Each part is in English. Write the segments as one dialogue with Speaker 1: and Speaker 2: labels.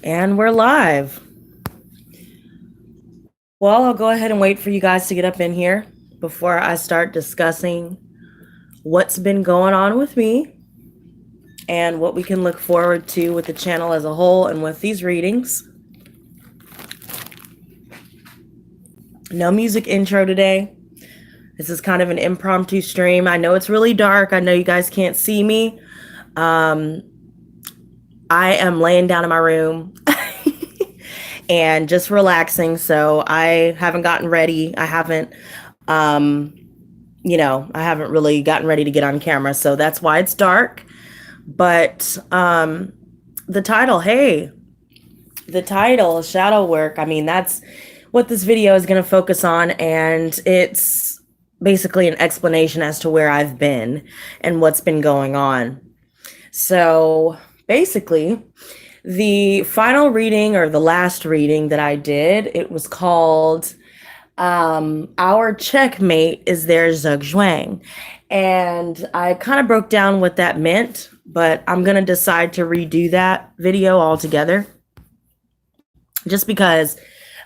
Speaker 1: And we're live. Well, I'll go ahead and wait for you guys to get up in here before I start discussing what's been going on with me and what we can look forward to with the channel as a whole and with these readings. No music intro today. This is kind of an impromptu stream. I know it's really dark. I know you guys can't see me. I am laying down in my room and just relaxing. So I haven't gotten ready. I haven't really gotten ready to get on camera. So that's why it's dark. But the title, shadow work. I mean, that's what this video is going to focus on. And it's basically an explanation as to where I've been and what's been going on. So basically, the final reading, or the last reading that I did, it was called Our Checkmate is Their Zugzwang. And I kind of broke down what that meant, but I'm going to decide to redo that video altogether. Just because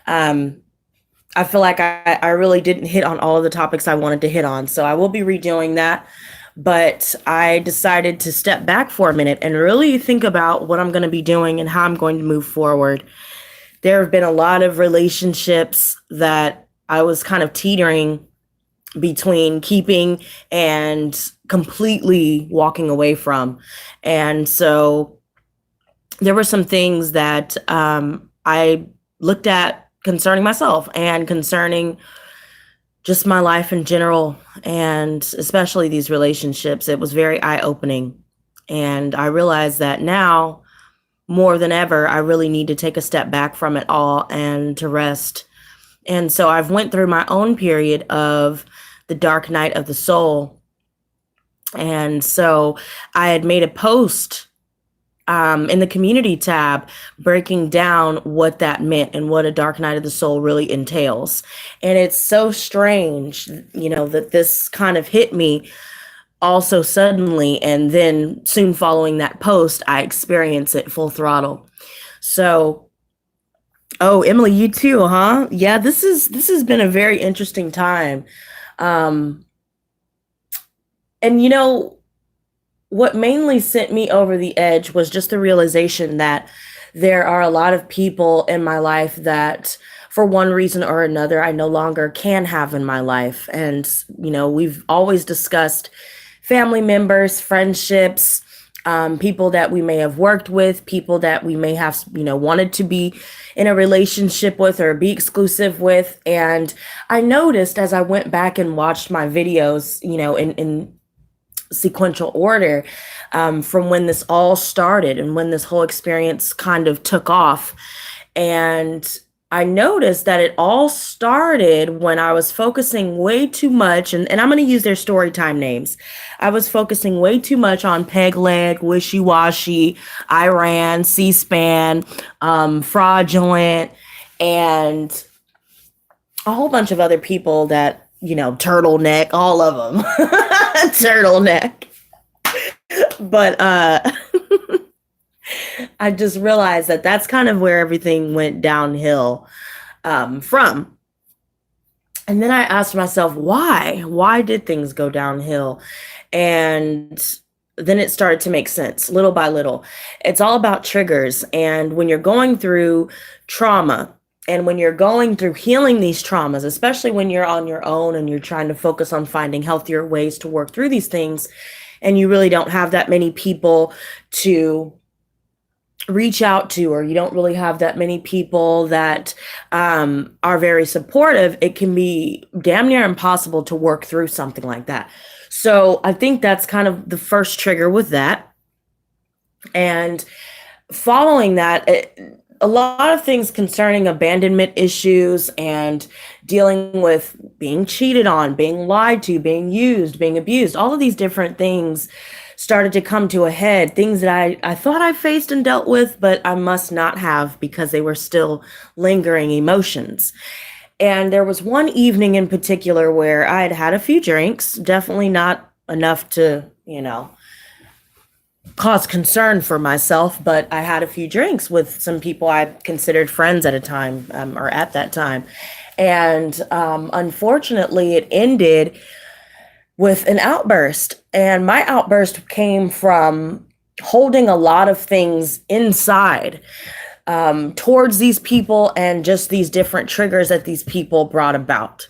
Speaker 1: I feel like I really didn't hit on all of the topics I wanted to hit on. So I will be redoing that. But I decided to step back for a minute and really think about what I'm going to be doing and how I'm going to move forward. There have been a lot of relationships that I was kind of teetering between keeping and completely walking away from. And so there were some things that I looked at concerning myself and concerning just my life in general, and especially these relationships. It was very eye-opening. And I realized that now, more than ever, I really need to take a step back from it all and to rest. And so I've went through my own period of the dark night of the soul. And so I had made a post in the community tab breaking down what that meant and what a dark night of the soul really entails. And it's so strange, that this kind of hit me also suddenly, and then soon following that post, I experienced it full throttle. So, oh, Emily, you too, huh? Yeah, this has been a very interesting time. And what mainly sent me over the edge was just the realization that there are a lot of people in my life that, for one reason or another, I no longer can have in my life. And, we've always discussed family members, friendships, people that we may have worked with, people that we may have, wanted to be in a relationship with or be exclusive with. And I noticed as I went back and watched my videos, in sequential order, from when this all started and when this whole experience kind of took off. And I noticed that it all started when I was focusing way too much, and I'm going to use their story time names. I was focusing way too much on Peg Leg, Wishy Washy, Iran, C-SPAN, Fraudulent, and a whole bunch of other people that, Turtleneck, all of them. Turtleneck. But I just realized that that's kind of where everything went downhill from. And then I asked myself, why? Why did things go downhill? And then it started to make sense little by little. It's all about triggers. And when you're going through trauma, and when you're going through healing these traumas, especially when you're on your own and you're trying to focus on finding healthier ways to work through these things, and you really don't have that many people to reach out to, or you don't really have that many people that are very supportive, it can be damn near impossible to work through something like that. So I think that's kind of the first trigger with that. And following that, a lot of things concerning abandonment issues and dealing with being cheated on, being lied to, being used, being abused, all of these different things started to come to a head. Things that I thought I faced and dealt with, but I must not have, because they were still lingering emotions. And there was one evening in particular where I had had a few drinks, definitely not enough to, cause concern for myself, but I had a few drinks with some people I considered friends at a time, or at that time. And unfortunately, it ended with an outburst. And my outburst came from holding a lot of things inside towards these people and just these different triggers that these people brought about.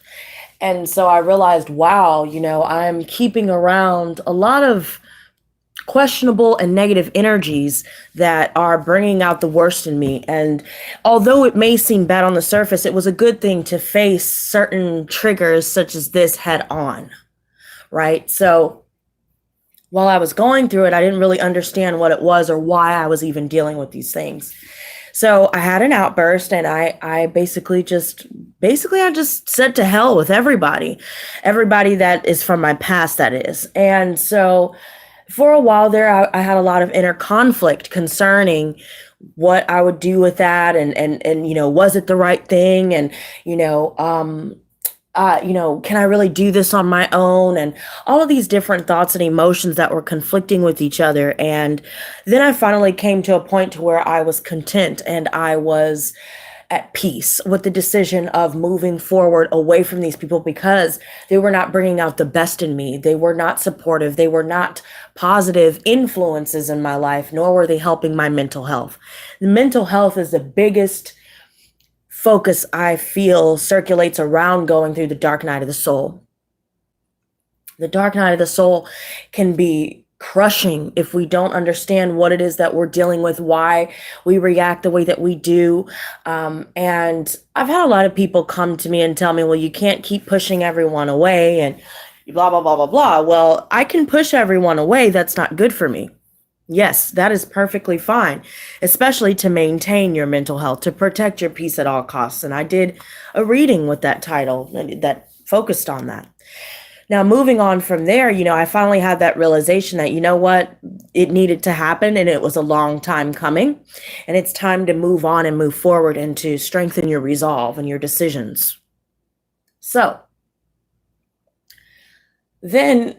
Speaker 1: And so I realized, wow, I'm keeping around a lot of questionable and negative energies that are bringing out the worst in me. And although it may seem bad on the surface, it was a good thing to face certain triggers such as this head on, right? So while I was going through it, I didn't really understand what it was or why I was even dealing with these things. So I had an outburst, and I basically just said to hell with everybody that is from my past, that is. And so for a while there, I had a lot of inner conflict concerning what I would do with that, and was it the right thing, and can I really do this on my own, and all of these different thoughts and emotions that were conflicting with each other. And then I finally came to a point to where I was content and I was at peace with the decision of moving forward away from these people, because they were not bringing out the best in me. They were not supportive. They were not positive influences in my life, nor were they helping my mental health. The mental health is the biggest focus I feel circulates around going through the dark night of the soul. The dark night of the soul can be crushing if we don't understand what it is that we're dealing with, why we react the way that we do. And I've had a lot of people come to me and tell me, well, you can't keep pushing everyone away and blah, blah, blah, blah, blah. Well, I can push everyone away. That's not good for me. Yes, that is perfectly fine, especially to maintain your mental health, to protect your peace at all costs. And I did a reading with that title that focused on that. Now, moving on from there, I finally had that realization that, what, it needed to happen, and it was a long time coming, and it's time to move on and move forward and to strengthen your resolve and your decisions. So then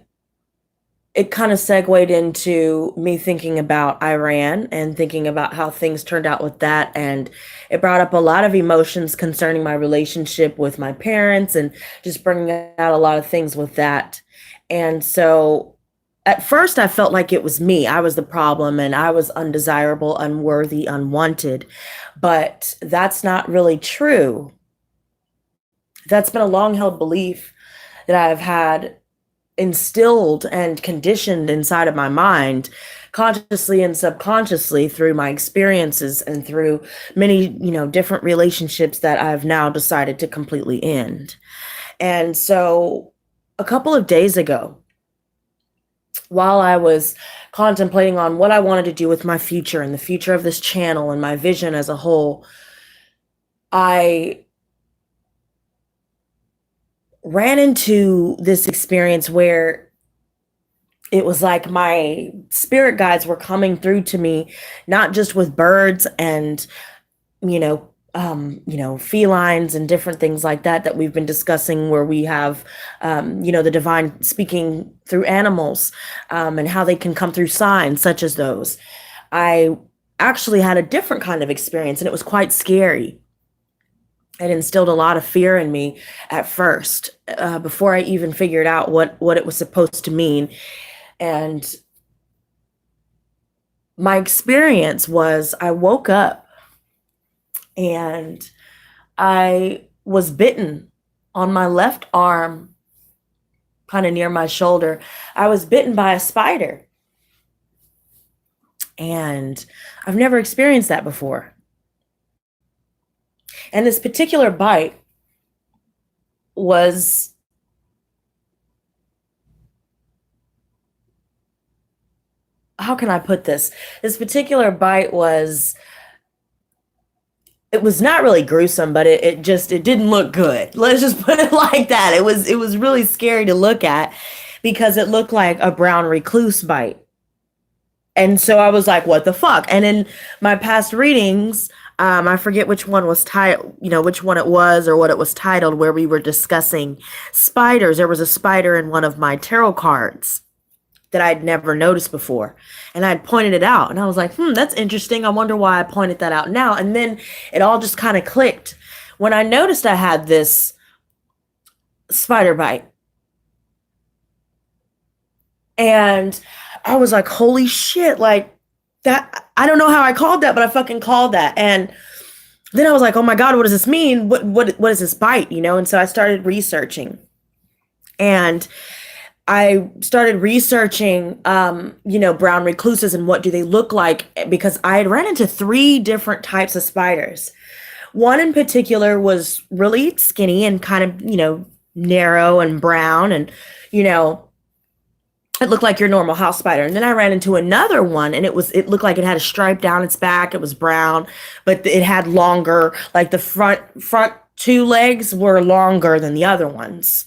Speaker 1: it kind of segued into me thinking about Iran and thinking about how things turned out with that. And it brought up a lot of emotions concerning my relationship with my parents and just bringing out a lot of things with that. And so at first I felt like it was me. I was the problem and I was undesirable, unworthy, unwanted. But that's not really true. That's been a long held belief that I've had instilled and conditioned inside of my mind, consciously and subconsciously, through my experiences and through many, different relationships that I've now decided to completely end. And so a couple of days ago, while I was contemplating on what I wanted to do with my future and the future of this channel and my vision as a whole, I ran into this experience where it was like my spirit guides were coming through to me, not just with birds and, felines and different things like that we've been discussing, where we have, the divine speaking through animals, and how they can come through signs such as those. I actually had a different kind of experience, and it was quite scary. It instilled a lot of fear in me at first, before I even figured out what it was supposed to mean. And my experience was I woke up and I was bitten on my left arm, kind of near my shoulder. I was bitten by a spider. And I've never experienced that before. And this particular bite was how can I put this? This particular bite was, it was not really gruesome, but it didn't look good. Let's just put it like that. It was really scary to look at because it looked like a brown recluse bite. And so I was like, what the fuck? And in my past readings, I forget which one was which one it was or what it was titled, where we were discussing spiders. There was a spider in one of my tarot cards. that I'd never noticed before. And I'd pointed it out. And I was like, that's interesting. I wonder why I pointed that out now. And then it all just kind of clicked when I noticed I had this spider bite. And I was like, holy shit, like that. I don't know how I called that, but I fucking called that. And then I was like, oh my God, what does this mean? What is this bite? You know? And so I started researching, and I started researching, brown recluses and what do they look like, because I had ran into 3 different types of spiders. One in particular was really skinny and kind of, narrow and brown, and, it looked like your normal house spider. And then I ran into another one, and it looked like it had a stripe down its back. It was brown, but it had longer, like the front 2 legs were longer than the other ones.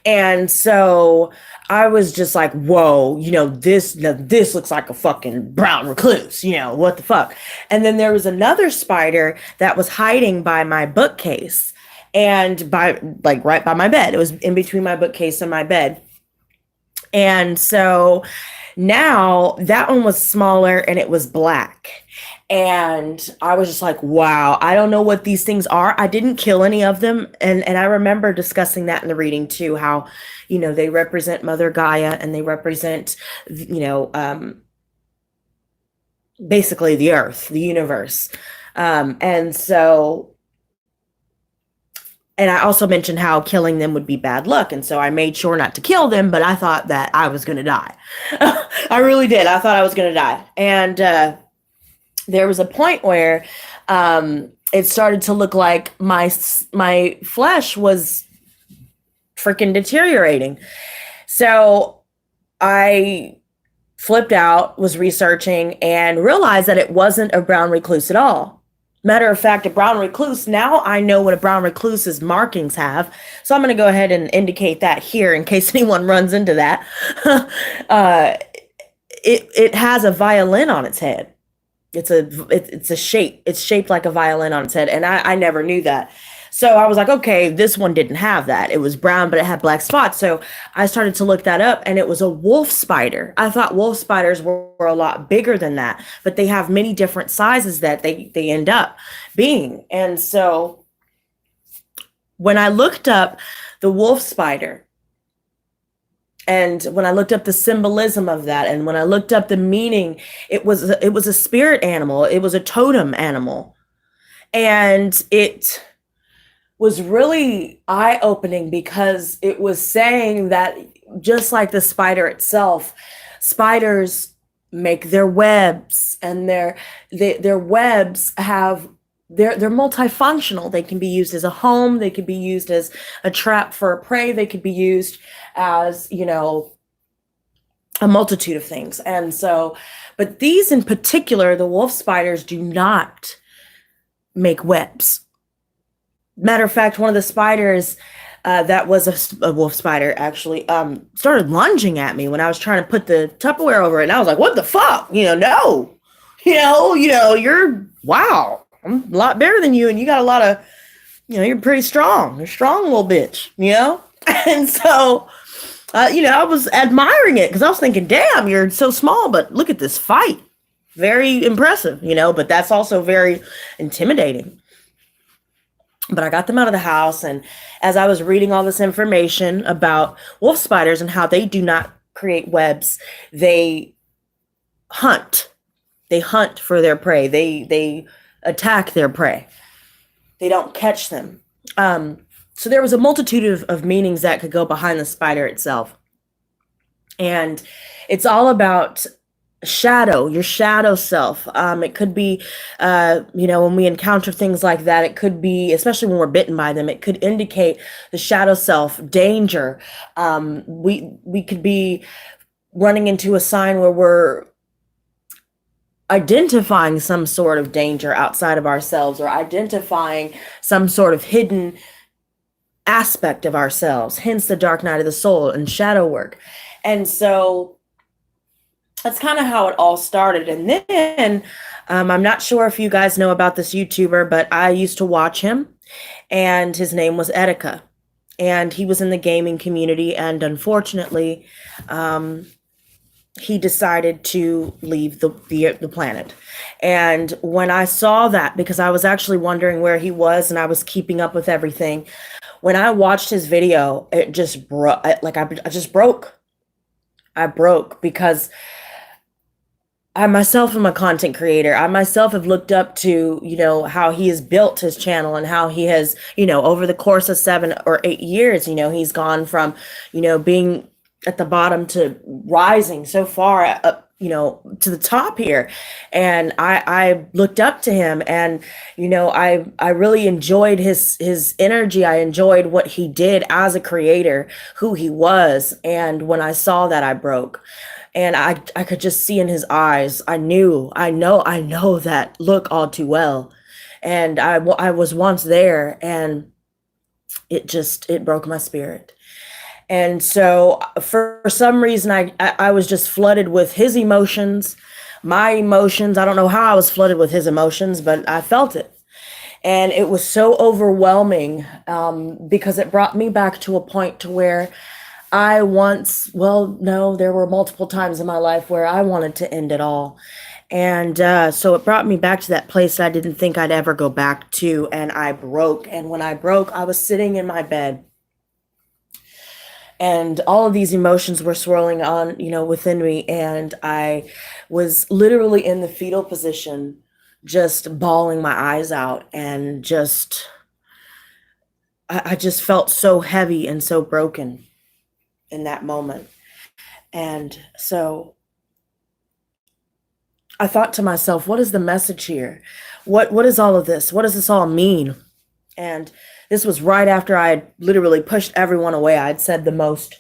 Speaker 1: And so I was just like, whoa, this looks like a fucking brown recluse, what the fuck? And then there was another spider that was hiding by my bookcase, and right by my bed. It was in between my bookcase and my bed. And so now that one was smaller and it was black. And I was just like, wow, I don't know what these things are. I didn't kill any of them. And I remember discussing that in the reading too, how, they represent Mother Gaia, and they represent, basically the earth, the universe. And I also mentioned how killing them would be bad luck. And so I made sure not to kill them, but I thought that I was going to die. I really did. I thought I was going to die. And there was a point where it started to look like my flesh was freaking deteriorating. So I flipped out, was researching, and realized that it wasn't a brown recluse at all. Matter of fact, a brown recluse, now I know what a brown recluse's markings have. So I'm going to go ahead and indicate that here in case anyone runs into that. It has a violin on its head. It's a shape. It's shaped like a violin on its head. And I never knew that. So I was like, okay, this one didn't have that. It was brown, but it had black spots. So I started to look that up, and it was a wolf spider. I thought wolf spiders were a lot bigger than that, but they have many different sizes that they end up being. And so when I looked up the wolf spider, and when I looked up the symbolism of that, and when I looked up the meaning, it was a spirit animal. It was a totem animal. And it was really eye-opening, because it was saying that just like the spider itself, spiders make their webs, and their webs have they're multifunctional. They can be used as a home, they could be used as a trap for a prey, they could be used as, a multitude of things. And so, but these in particular, the wolf spiders, do not make webs. Matter of fact, one of the spiders that was a wolf spider actually started lunging at me when I was trying to put the Tupperware over it. And I was like, what the fuck? No, you're, wow, I'm a lot bigger than you. And you got a lot of, you're pretty strong. You're a strong little bitch, And so, I was admiring it, because I was thinking, damn, you're so small, but look at this fight. Very impressive, but that's also very intimidating. But I got them out of the house, and as I was reading all this information about wolf spiders and how they do not create webs, they hunt. They hunt for their prey. They attack their prey. They don't catch them. So there was a multitude of meanings that could go behind the spider itself. And it's all about shadow, your shadow self. It could be, when we encounter things like that, it could be, especially when we're bitten by them, it could indicate the shadow self, danger. We could be running into a sign where we're identifying some sort of danger outside of ourselves, or identifying some sort of hidden aspect of ourselves, hence the dark night of the soul and shadow work. And so that's kind of how it all started. And then I'm not sure if you guys know about this YouTuber, but I used to watch him, and his name was Etika, and he was in the gaming community. And unfortunately, he decided to leave the planet. And when I saw that, because I was actually wondering where he was and I was keeping up with everything, when I watched his video, it just broke. I just broke. I broke because I myself am a content creator. I myself have looked up to, how he has built his channel and how he has, over the course of 7 or 8 years, he's gone from, being at the bottom to rising so far up, to the top here. And I looked up to him, and, I really enjoyed his energy. I enjoyed what he did as a creator, who he was. And when I saw that, I broke. And I could just see in his eyes. I know that look all too well. And I was once there, and it broke my spirit. And so for some reason, I was just flooded with his emotions, my emotions. I don't know how I was flooded with his emotions, but I felt it. And it was so overwhelming, because it brought me back to a point to where well, no, there were multiple times in my life where I wanted to end it all. And so it brought me back to that place I didn't think I'd ever go back to. And I broke. And when I broke, I was sitting in my bed. And all of these emotions were swirling on, within me. And I was literally in the fetal position, just bawling my eyes out. And I just felt so heavy and so broken in that moment. And so I thought to myself, what is the message here? What is all of this? What does this all mean? And this was right after I had literally pushed everyone away. I'd said the most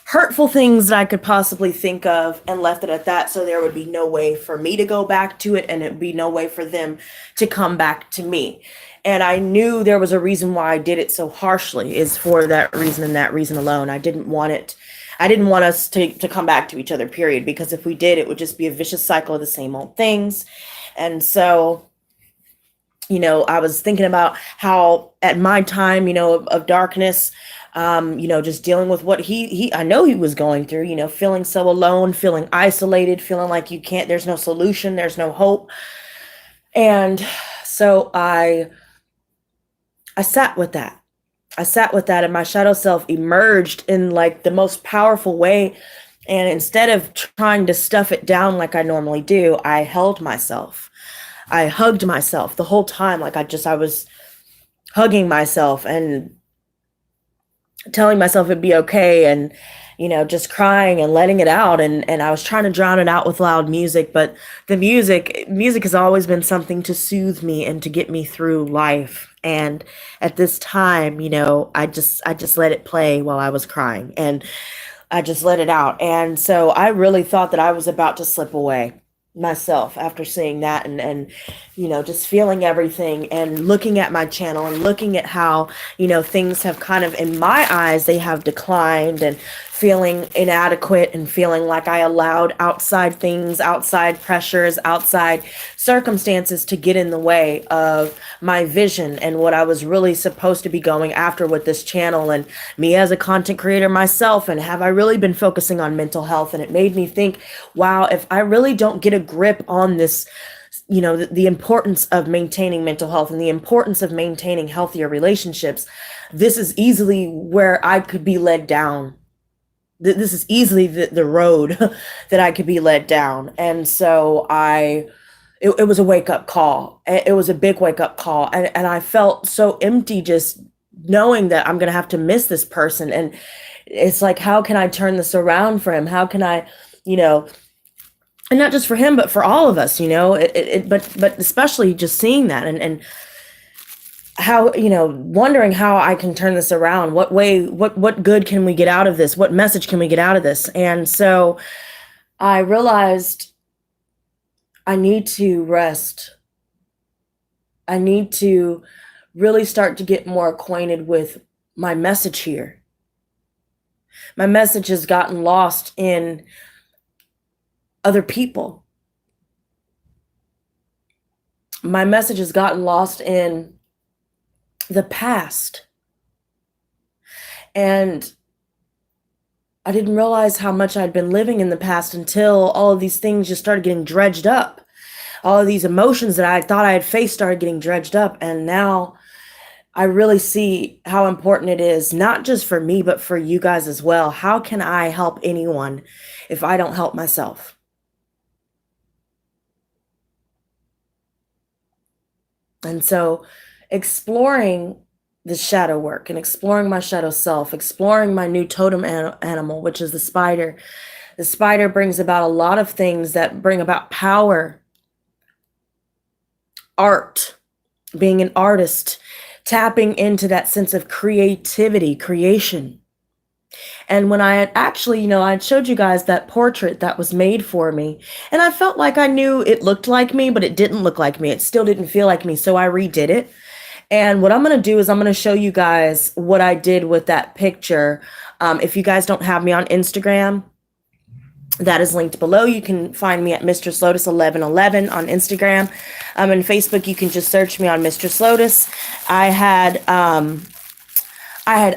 Speaker 1: hurtful things that I could possibly think of and left it at that. So there would be no way for me to go back to it, and it'd be no way for them to come back to me. And I knew there was a reason why I did it so harshly, is for that reason and that reason alone. I didn't want us to come back to each other, period. Because if we did, it would just be a vicious cycle of the same old things. And so, I was thinking about how at my time, of darkness, just dealing with what I know he was going through, feeling so alone, feeling isolated, feeling like there's no solution, there's no hope. And so I sat with that. And my shadow self emerged in like the most powerful way. And instead of trying to stuff it down like I normally do, I held myself. I hugged myself the whole time. Like I was hugging myself and telling myself it'd be okay, and just crying and letting it out. And I was trying to drown it out with loud music, but the music has always been something to soothe me and to get me through life. And at this time, I just let it play while I was crying, and I just let it out. And so I really thought that I was about to slip away myself after seeing that, and just feeling everything and looking at my channel and looking at how things have kind of, in my eyes, they have declined, and feeling inadequate and feeling like I allowed outside things, outside pressures, outside circumstances to get in the way of my vision and what I was really supposed to be going after with this channel, and me as a content creator myself. And have I really been focusing on mental health? And it made me think, wow, if I really don't get a grip on this, the importance of maintaining mental health and the importance of maintaining healthier relationships, this is easily where I could be led down. This is easily the road that I could be led down. And so it was a wake up call. It was a big wake up call. And I felt so empty just knowing that I'm going to have to miss this person. And it's like, how can I turn this around for him? How can I, and not just for him, but for all of us, but especially just seeing that and how, wondering how I can turn this around. What good can we get out of this? What message can we get out of this? And so I realized I need to rest. I need to really start to get more acquainted with my message here. My message has gotten lost in other people. My message has gotten lost in the past. And I didn't realize how much I'd been living in the past until all of these things just started getting dredged up. All of these emotions that I thought I had faced started getting dredged up. And now I really see how important it is, not just for me, but for you guys as well. How can I help anyone if I don't help myself? And so exploring the shadow work and exploring my shadow self, exploring my new totem animal, which is the spider. The spider brings about a lot of things that bring about power, art, being an artist, tapping into that sense of creativity, creation. And when I had actually, I showed you guys that portrait that was made for me, and I felt like I knew it looked like me, but it didn't look like me. It still didn't feel like me. So I redid it. And what I'm going to do is I'm going to show you guys what I did with that picture. If you guys don't have me on Instagram, that is linked below. You can find me at Mistress Lotus 1111 on Instagram. And Facebook, you can just search me on Mistress Lotus. I had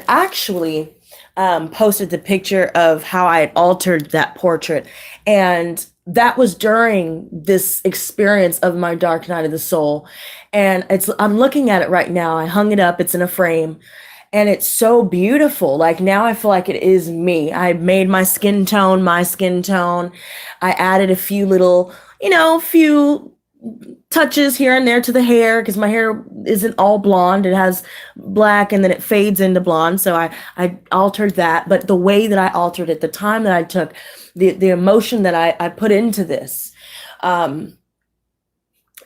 Speaker 1: actually posted the picture of how I had altered that portrait. And that was during this experience of my dark night of the soul. And I'm looking at it right now. I hung it up. It's in a frame. And it's so beautiful. Like now I feel like it is me. I made my skin tone my skin tone. I added a few little, few touches here and there to the hair because my hair isn't all blonde. It has black and then it fades into blonde. So I altered that. But the way that I altered it, the time that I took, the emotion that I put into this,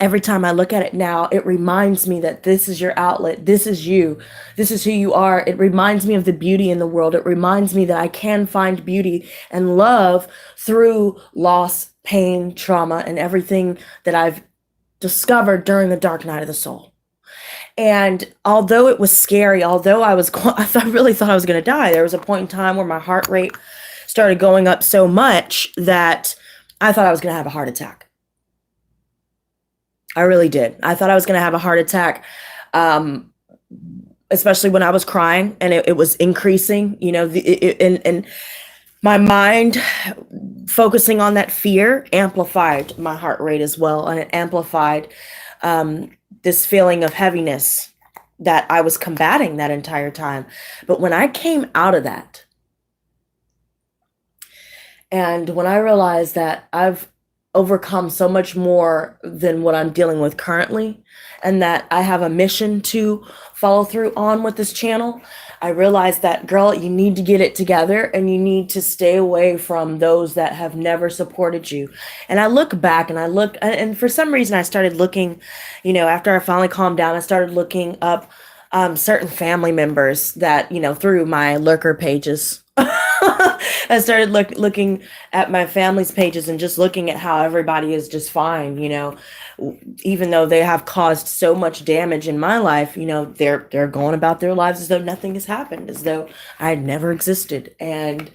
Speaker 1: every time I look at it now, it reminds me that this is your outlet. This is you. This is who you are. It reminds me of the beauty in the world. It reminds me that I can find beauty and love through loss, pain, trauma, and everything that I've discovered during the dark night of the soul. And although it was scary, although I really thought I was going to die, there was a point in time where my heart rate started going up so much that I thought I was going to have a heart attack. I really did. I thought I was going to have a heart attack, especially when I was crying and it was increasing, and my mind focusing on that fear amplified my heart rate as well. And it amplified this feeling of heaviness that I was combating that entire time. But when I came out of that, and when I realized that I've overcome so much more than what I'm dealing with currently, and that I have a mission to follow through on with this channel, I realized that, girl, you need to get it together and you need to stay away from those that have never supported you. And I look back and for some reason I started looking, after I finally calmed down, I started looking up certain family members that, through my lurker pages. I started looking at my family's pages and just looking at how everybody is just fine, even though they have caused so much damage in my life, they're going about their lives as though nothing has happened, as though I had never existed. And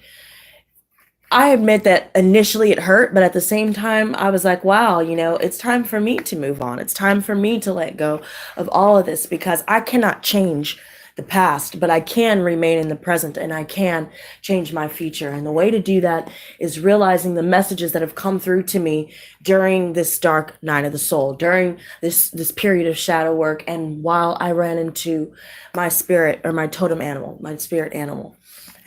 Speaker 1: I admit that initially it hurt, but at the same time, I was like, wow, it's time for me to move on. It's time for me to let go of all of this because I cannot change the past, but I can remain in the present and I can change my future. And the way to do that is realizing the messages that have come through to me during this dark night of the soul, during this period of shadow work, and while I ran into my spirit or my totem animal, my spirit animal.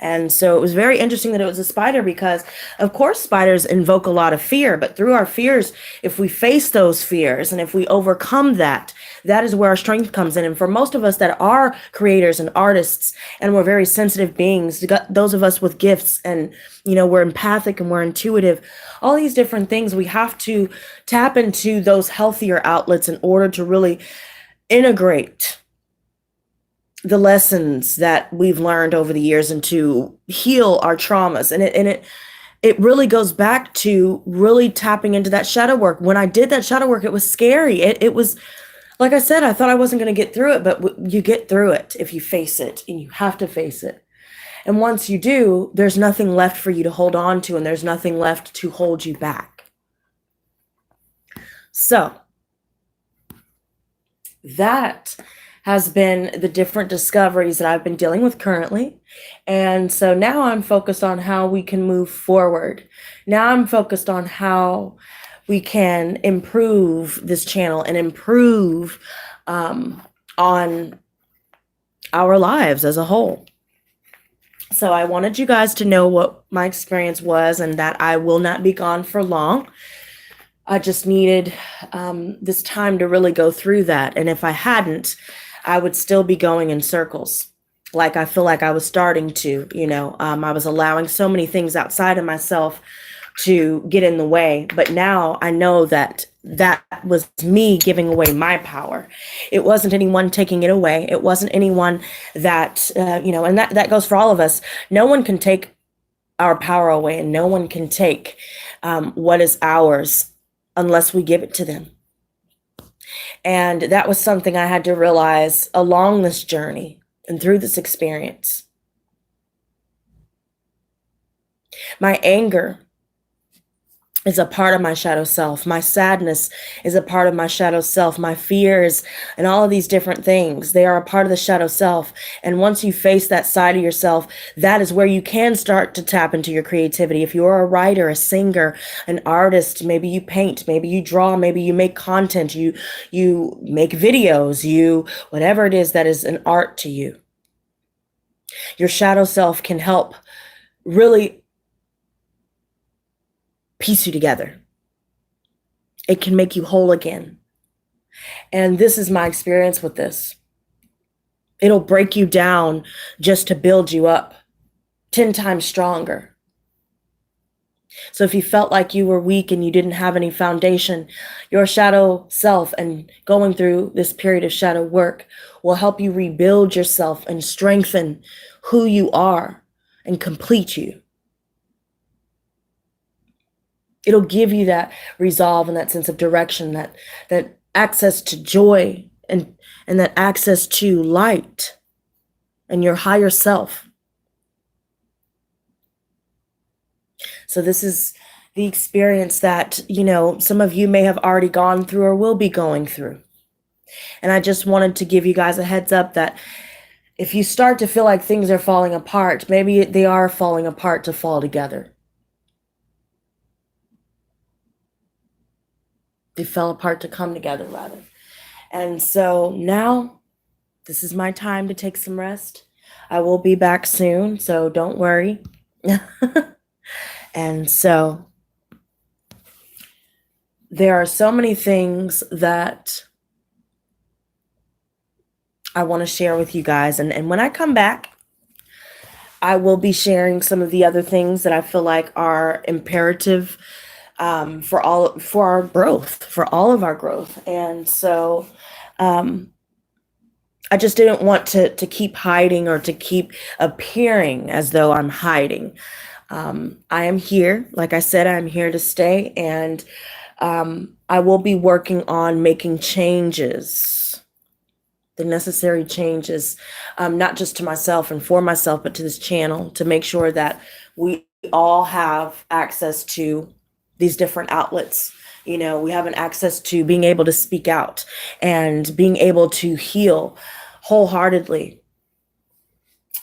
Speaker 1: And so it was very interesting that it was a spider because, of course, spiders invoke a lot of fear. But through our fears, if we face those fears and if we overcome that, that is where our strength comes in. And for most of us that are creators and artists and we're very sensitive beings, those of us with gifts and, we're empathic and we're intuitive, all these different things, we have to tap into those healthier outlets in order to really integrate the lessons that we've learned over the years and to heal our traumas. And it really goes back to really tapping into that shadow work. When I did that shadow work, it was scary. It was, like I said, I thought I wasn't going to get through it, but you get through it if you face it, and you have to face it. And once you do, there's nothing left for you to hold on to, and there's nothing left to hold you back. So that has been the different discoveries that I've been dealing with currently. And so now I'm focused on how we can move forward. Now I'm focused on how we can improve this channel and improve on our lives as a whole. So I wanted you guys to know what my experience was and that I will not be gone for long. I just needed this time to really go through that. And if I hadn't, I would still be going in circles. Like I feel like I was starting to, I was allowing so many things outside of myself to get in the way. But now I know that that was me giving away my power. It wasn't anyone taking it away. It wasn't anyone that, and that goes for all of us. No one can take our power away, and no one can take what is ours unless we give it to them. And that was something I had to realize along this journey and through this experience. My anger is a part of my shadow self. My sadness is a part of my shadow self. My fears and all of these different things, they are a part of the shadow self. And once you face that side of yourself, that is where you can start to tap into your creativity. If you're a writer, a singer, an artist, maybe you paint, maybe you draw, maybe you make content, you make videos, whatever it is that is an art to you. Your shadow self can help really piece you together. It can make you whole again. And this is my experience with this. It'll break you down just to build you up 10 times stronger. So if you felt like you were weak and you didn't have any foundation, your shadow self and going through this period of shadow work will help you rebuild yourself and strengthen who you are and complete you. It'll give you that resolve and that sense of direction, that access to joy and that access to light and your higher self. So this is the experience that, some of you may have already gone through or will be going through. And I just wanted to give you guys a heads up that if you start to feel like things are falling apart, maybe they are falling apart to fall together. They fell apart to come together, rather. And so now this is my time to take some rest. I will be back soon, so don't worry. And so there are so many things that I want to share with you guys. And when I come back, I will be sharing some of the other things that I feel like are imperative for our growth, for all of our growth. And so I just didn't want to keep hiding or to keep appearing as though I'm hiding. I am here. Like I said, I'm here to stay, and I will be working on making changes, the necessary changes, not just to myself and for myself, but to this channel, to make sure that we all have access to these different outlets. We have an access to being able to speak out and being able to heal wholeheartedly.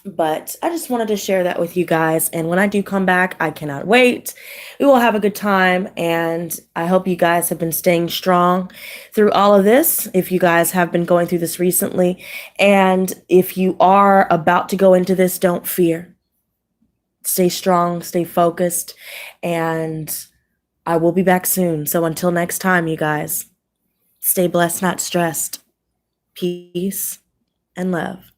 Speaker 1: But I just wanted to share that with you guys. And when I do come back, I cannot wait. We will have a good time. And I hope you guys have been staying strong through all of this. If you guys have been going through this recently, and if you are about to go into this, don't fear. Stay strong, stay focused, and I will be back soon. So until next time, you guys, stay blessed, not stressed. Peace and love.